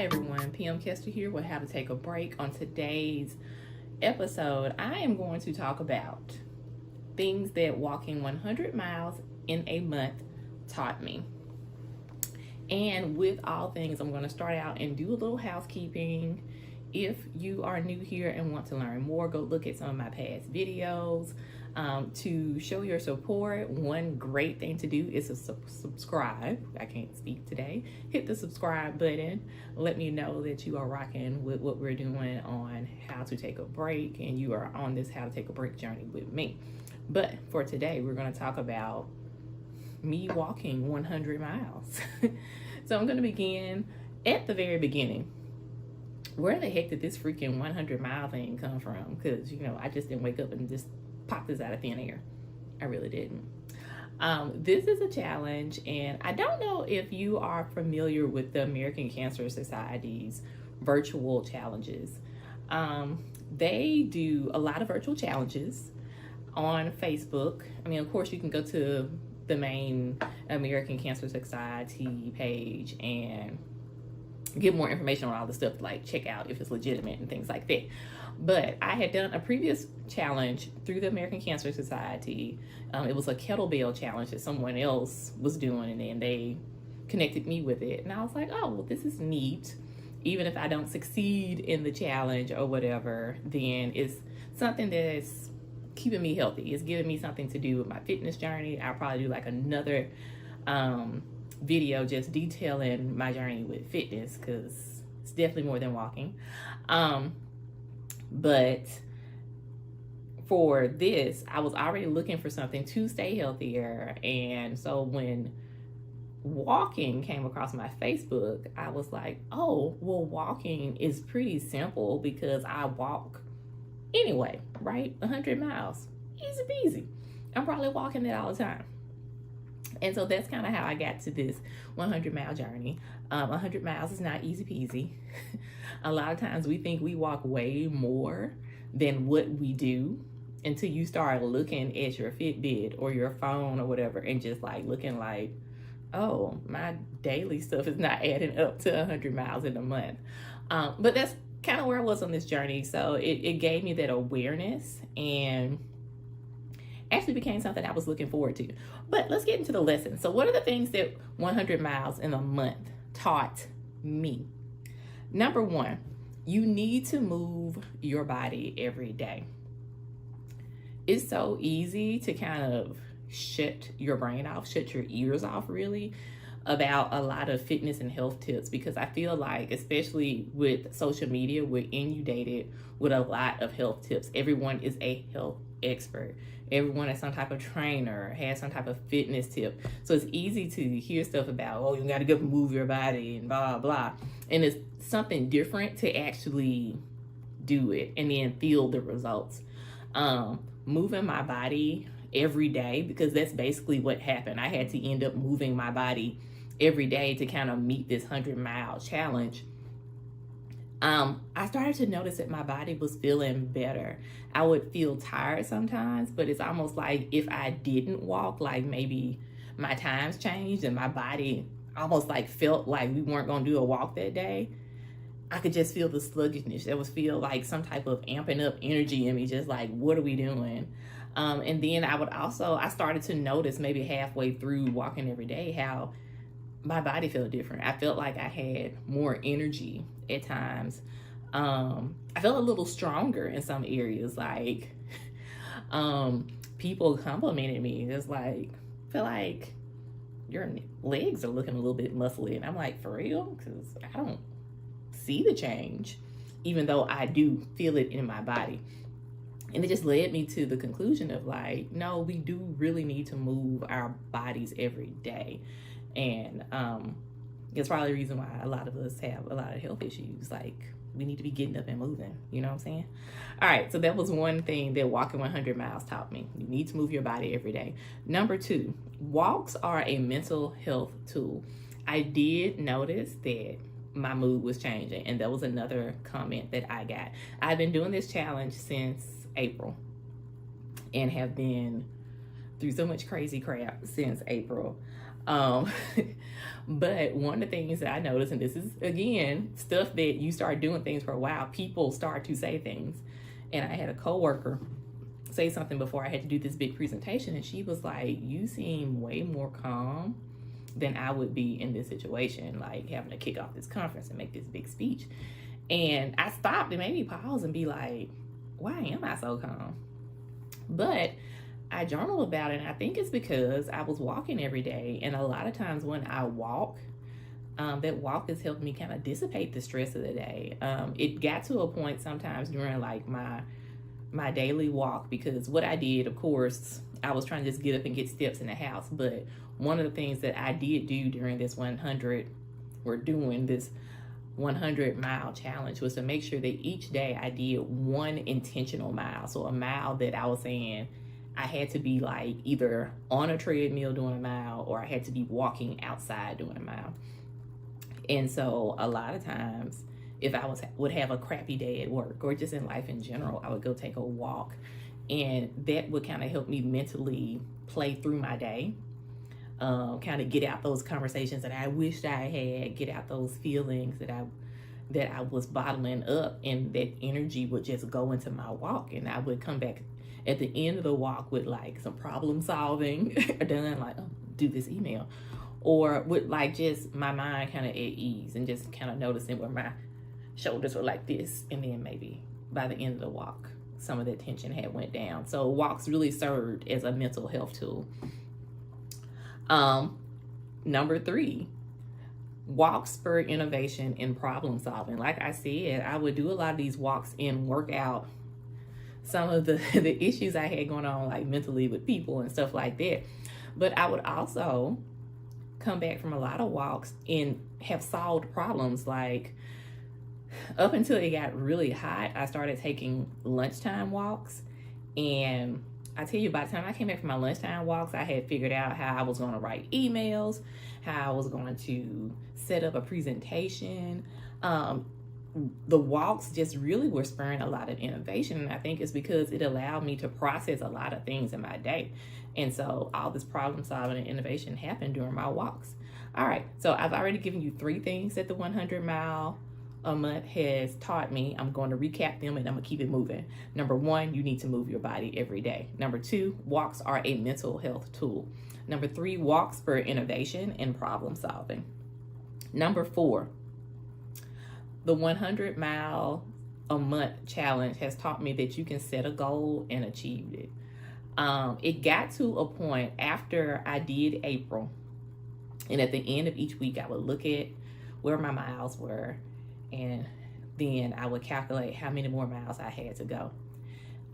Hi everyone, PM Kester here with How to Take a Break. On today's episode, I am going to talk about things that walking 100 miles in a month taught me. And with all things, I'm going to start out and do a little housekeeping. If you are new here and want to learn more, go look at some of my past videos. To show your support, one great thing to do is to subscribe. I can't speak today. Hit the subscribe button. Let me know that you are rocking with what we're doing on How to Take a Break, and you are on this How to Take a Break journey with me. But for today, we're going to talk about me walking 100 miles. So I'm going to begin at the very beginning. Where the heck did this freaking 100-mile thing come from? Because, I just didn't wake up and just pop this out of thin air. I really didn't. This is a challenge, and I don't know if you are familiar with the American Cancer Society's virtual challenges. They do a lot of virtual challenges on Facebook. Of course, you can go to the main American Cancer Society page and get more information on all the stuff, like check out if it's legitimate and things like that. But I had done a previous challenge through the American Cancer Society. It was a kettlebell challenge that someone else was doing, and then they connected me with it. And I was like, oh, well, this is neat. Even if I don't succeed in the challenge or whatever, then it's something that's keeping me healthy. It's giving me something to do with my fitness journey. I'll probably do like another video just detailing my journey with fitness, because it's definitely more than walking. But for this, I was already looking for something to stay healthier. And so when walking came across my Facebook, I was like, oh, well, walking is pretty simple because I walk anyway, right? 100 miles, easy peasy. I'm probably walking it all the time. And so that's kind of how I got to this 100-mile journey. 100 miles is not easy peasy. A lot of times we think we walk way more than what we do until you start looking at your Fitbit or your phone or whatever and just like looking like, oh, my daily stuff is not adding up to 100 miles in a month. But that's kind of where I was on this journey. So it gave me that awareness and actually became something I was looking forward to. But let's get into the lesson. So what are the things that 100 miles in a month taught me? Number one, you need to move your body every day. It's so easy to kind of shut your brain off, shut your ears off really, about a lot of fitness and health tips, because I feel like, especially with social media, we're inundated with a lot of health tips. Everyone is a health expert. Everyone is some type of trainer, has some type of fitness tip. So it's easy to hear stuff about, oh, you got to go move your body and blah, blah. And it's something different to actually do it and then feel the results. Moving my body every day, because that's basically what happened. I had to end up moving my body every day to kind of meet this 100-mile challenge. I started to notice that my body was feeling better. I would feel tired sometimes, but it's almost like if I didn't walk, like maybe my times changed and my body almost like felt like we weren't going to do a walk that day. I could just feel the sluggishness. There was feel like some type of amping up energy in me, just like, what are we doing? And then I started to notice maybe halfway through walking every day how my body felt different. I felt like I had more energy at times. I felt a little stronger in some areas. Like, people complimented me. It's like, I feel like your legs are looking a little bit muscly. And I'm like, for real? Because I don't see the change, even though I do feel it in my body. And it just led me to the conclusion of like, no, we do really need to move our bodies every day. And it's probably the reason why a lot of us have a lot of health issues. Like, we need to be getting up and moving. You know what I'm saying? All right. So that was one thing that walking 100 miles taught me. You need to move your body every day. Number two, walks are a mental health tool. I did notice that my mood was changing, and that was another comment that I got. I've been doing this challenge since April and have been through so much crazy crap since April. Um, but one of the things that I noticed, and this is again stuff that you start doing things for a while, people start to say things. And I had a coworker say something before I had to do this big presentation, and she was like, "You seem way more calm than I would be in this situation, like having to kick off this conference and make this big speech." And I stopped and made me pause and be like, why am I so calm? But I journal about it, and I think it's because I was walking every day. And a lot of times when I walk, that walk has helped me kind of dissipate the stress of the day. It got to a point sometimes during like my daily walk, because what I did, of course, I was trying to just get up and get steps in the house. But one of the things that I did do during this 100-mile challenge was to make sure that each day I did one intentional mile. So a mile that I was saying I had to be like either on a treadmill doing a mile, or I had to be walking outside doing a mile. And so a lot of times, if I would have a crappy day at work or just in life in general, I would go take a walk, and that would kind of help me mentally play through my day, kind of get out those conversations that I wished I had, get out those feelings that I was bottling up, and that energy would just go into my walk, and I would come back at the end of the walk with like some problem solving done, like, oh, do this email, or with like just my mind kind of at ease, and just kind of noticing where my shoulders were like this, and then maybe by the end of the walk some of the tension had went down. So walks really served as a mental health tool. Number 3, walks spur innovation in problem solving. Like I said, I would do a lot of these walks and work out some of the issues I had going on, like mentally with people and stuff like that. But I would also come back from a lot of walks and have solved problems. Like up until it got really hot, I started taking lunchtime walks. And I tell you, by the time I came back from my lunchtime walks, I had figured out how I was going to write emails, how I was going to set up a presentation. The walks just really were spurring a lot of innovation. And I think it's because it allowed me to process a lot of things in my day. And so all this problem solving and innovation happened during my walks. All right, so I've already given you 3 things that the 100-mile a month has taught me. I'm going to recap them and I'm gonna keep it moving. Number 1, you need to move your body every day. Number 2, walks are a mental health tool. Number 3, walks for innovation and problem solving. Number 4, the 100-mile a month challenge has taught me that you can set a goal and achieve it. It got to a point after I did April, and at the end of each week I would look at where my miles were, and then I would calculate how many more miles I had to go.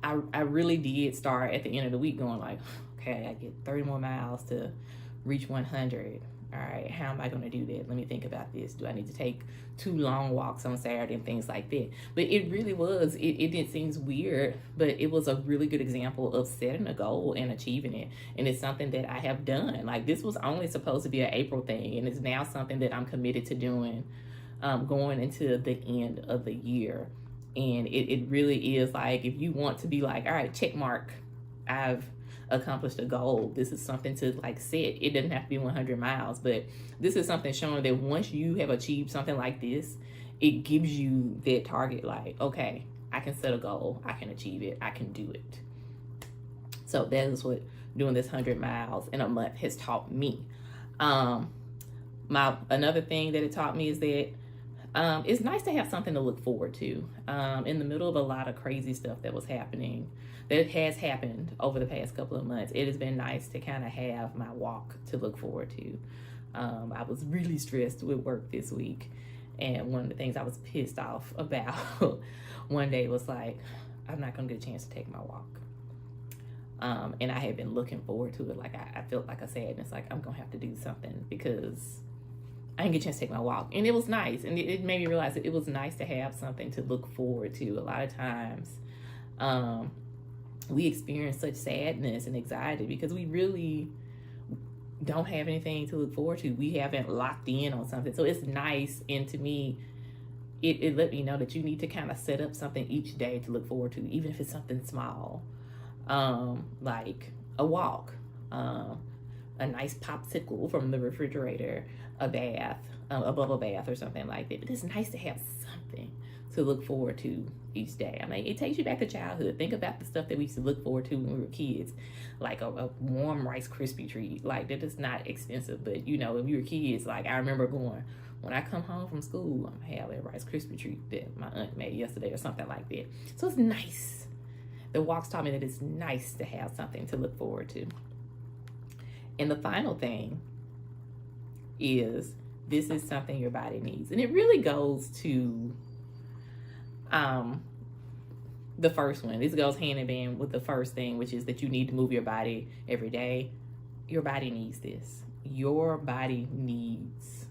I really did start at the end of the week going like, okay, I get 30 more miles to reach 100. All right, how am I going to do that? Let me think about this. Do I need to take 2 long walks on Saturday and things like that? But it really was, it seems weird, but it was a really good example of setting a goal and achieving it. And it's something that I have done. Like, this was only supposed to be an April thing, and it's now something that I'm committed to doing going into the end of the year. And it really is like, if you want to be like, all right, check mark, I've accomplished a goal. This is something to like set. It doesn't have to be 100 miles, but this is something showing that once you have achieved something like this, it gives you that target, like, okay, I can set a goal, I can achieve it, I can do it. So that is what doing this 100 miles in a month has taught me. Another thing that it taught me is that it's nice to have something to look forward to. In the middle of a lot of crazy stuff that has happened over the past couple of months, it has been nice to kind of have my walk to look forward to. I was really stressed with work this week, and one of the things I was pissed off about one day was like, I'm not gonna get a chance to take my walk. And I had been looking forward to it. Like I felt like a sadness, like I'm gonna have to do something because I didn't get a chance to take my walk. And it was nice. And it made me realize that it was nice to have something to look forward to. A lot of times we experience such sadness and anxiety because we really don't have anything to look forward to. We haven't locked in on something. So it's nice. And to me, it let me know that you need to kind of set up something each day to look forward to, even if it's something small, like a walk. a nice popsicle from the refrigerator, a bath, a bubble bath or something like that. But it's nice to have something to look forward to each day. I mean, it takes you back to childhood. Think about the stuff that we used to look forward to when we were kids, like a warm Rice Krispie treat. Like, that is not expensive, but you know, when we were kids, like, I remember going, when I come home from school, I'm gonna have a Rice Krispie treat that my aunt made yesterday or something like that. So it's nice. The walks taught me that it's nice to have something to look forward to. And the final thing is, this is something your body needs. And it really goes to the first one. This goes hand in hand with the first thing, which is that you need to move your body every day. Your body needs this. Your body needs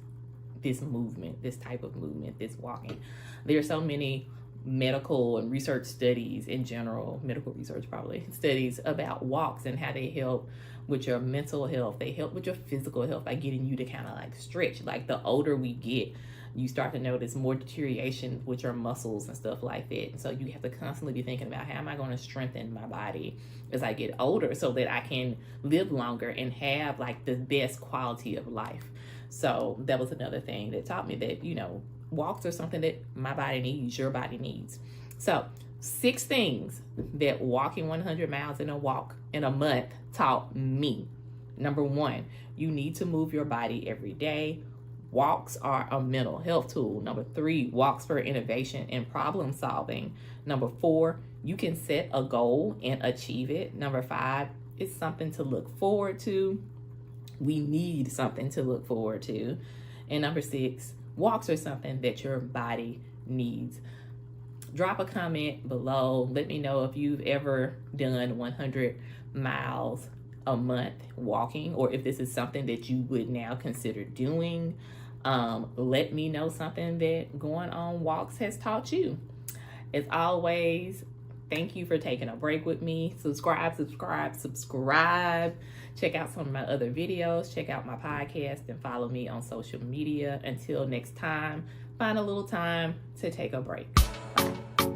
this movement, this type of movement, this walking. There are so many medical and research studies in general, medical research probably, studies about walks and how they help with your mental health. They help with your physical health by getting you to kind of like stretch. Like, the older we get, you start to notice more deterioration with your muscles and stuff like that. And so you have to constantly be thinking about, how am I going to strengthen my body as I get older so that I can live longer and have like the best quality of life. So that was another thing that taught me that, you know, walks are something that my body needs, your body needs. So 6 things that walking 100 miles in a month taught me. Number 1, you need to move your body every day. Walks are a mental health tool. Number 3, walks for innovation and problem solving. Number 4, you can set a goal and achieve it. Number 5, it's something to look forward to. We need something to look forward to. And number 6, walks are something that your body needs. Drop a comment below. Let me know if you've ever done 100 miles a month walking, or if this is something that you would now consider doing. Let me know something that going on walks has taught you. As always, thank you for taking a break with me. Subscribe. Check out some of my other videos. Check out my podcast and follow me on social media. Until next time, find a little time to take a break. Bye.